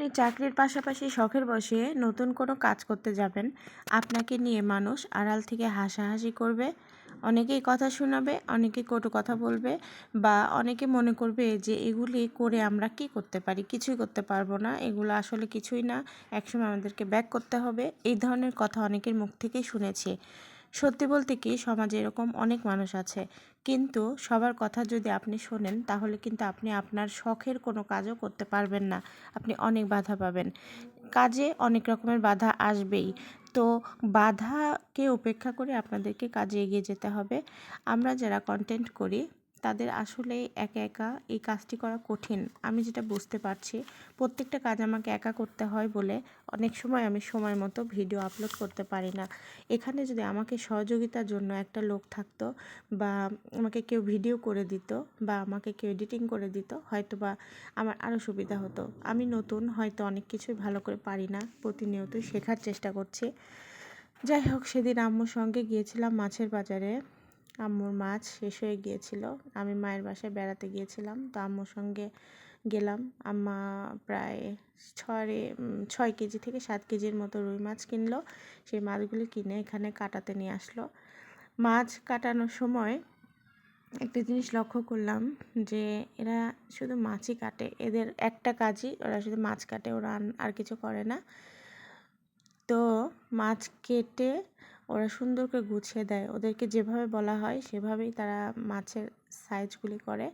আপনি চাকরির পাশাপাশি শখের বশে নতুন কোনো কাজ করতে যাবেন, আপনাকে নিয়ে মানুষ আড়াল থেকে হাসাহাসি করবে, অনেকেই কথা শোনাবে, অনেকে কটু কথা বলবে, বা অনেকে মনে করবে যে এগুলি করে আমরা কি করতে পারি, কিছুই করতে পারবো না, এগুলো আসলে কিছুই না, একসময় আমাদেরকে ব্যাক করতে হবে। এই ধরনের কথা অনেকের মুখ থেকেই শুনেছি। সত্যি বলতে কি, সমাজে এরকম অনেক মানুষ আছে, কিন্তু সবার কথা যদি আপনি শোনেন তাহলে কিন্তু আপনি আপনার শখের কোনো কাজও করতে পারবেন না। আপনি অনেক বাধা পাবেন, কাজে অনেক রকমের বাধা আসবেই। তো বাধাকে উপেক্ষা করে আপনাদেরকে কাজে এগিয়ে যেতে হবে। আমরা যারা কন্টেন্ট করি তাদের আসলে একা একা এই কাজটি করা কঠিন, আমি যেটা বুঝতে পারছি। প্রত্যেকটা কাজ আমাকে একা করতে হয় বলে অনেক সময় আমি সময় মতো ভিডিও আপলোড করতে পারি না। এখানে যদি আমাকে সহযোগিতার জন্য একটা লোক থাকতো, বা আমাকে কেউ ভিডিও করে দিত, বা আমাকে কেউ এডিটিং করে দিত, হয়তো বা আমার আরও সুবিধা হতো। আমি নতুন, হয়তো অনেক কিছুই ভালো করে পারি না, প্রতিনিয়তই শেখার চেষ্টা করছি। যাই হোক, সেদিন আম্মুর সঙ্গে গিয়েছিলাম মাছের বাজারে। আম্মুর মাছ শেষ হয়ে গিয়েছিল, আমি মায়ের বাসায় বেড়াতে গিয়েছিলাম, তো আম্মুর সঙ্গে গেলাম। আম্মা প্রায় 6 কেজি থেকে 7 কেজির মতো রুই মাছ কিনলো। সেই মাছগুলি কিনে এখানে কাটাতে নিয়ে আসলো। মাছ কাটানোর সময় একটা জিনিস লক্ষ্য করলাম যে এরা শুধু মাছই কাটে, এদের একটা কাজই, ওরা শুধু মাছ কাটে, ওরা আর কিছু করে না। তো মাছ কেটে ওরা সুন্দর করে গুছিয়ে দেয়, ওদেরকে যেভাবে বলা হয় সেভাবেই তারা মাছের সাইজগুলি করে।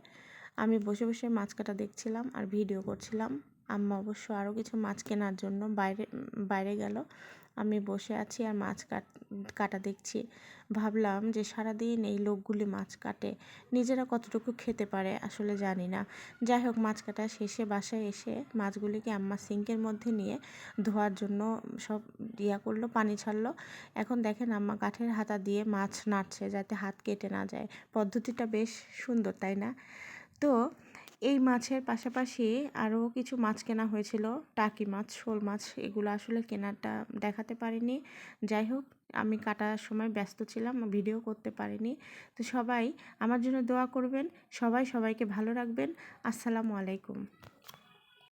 আমি বসে বসে মাছ কাটা দেখছিলাম আর ভিডিও করছিলাম। আম্মা অবশ্য আরও কিছু মাছ কেনার জন্য বাইরে গেল। আমি বসে আছি আর মাছ কাটা দেখছি। ভাবলাম যে সারাদিন এই লোকগুলি মাছ কাটে, নিজেরা কতটুকু খেতে পারে আসলে জানি না। যাই হোক, মাছ কাটা শেষে বাসায় এসে মাছগুলিকে আম্মা সিঙ্কের মধ্যে নিয়ে ধোয়ার জন্য সব করলো, পানি ছাড়লো। এখন দেখেন আম্মা কাঠের হাতা দিয়ে মাছ নাড়ছে যাতে হাত কেটে না যায়। পদ্ধতিটা বেশ সুন্দর, তাই না? তো এই মাছের পাশাপাশি আরও কিছু মাছ কেনা হয়েছিল, টাকি মাছ, শোল মাছ, এগুলো আসলে কেনাটা দেখাতে পারিনি। যাই হোক, আমি কাটার সময় ব্যস্ত ছিলাম, ভিডিও করতে পারিনি। তো সবাই আমার জন্য দোয়া করবেন, সবাই সবাইকে ভালো রাখবেন। আসসালামু আলাইকুম।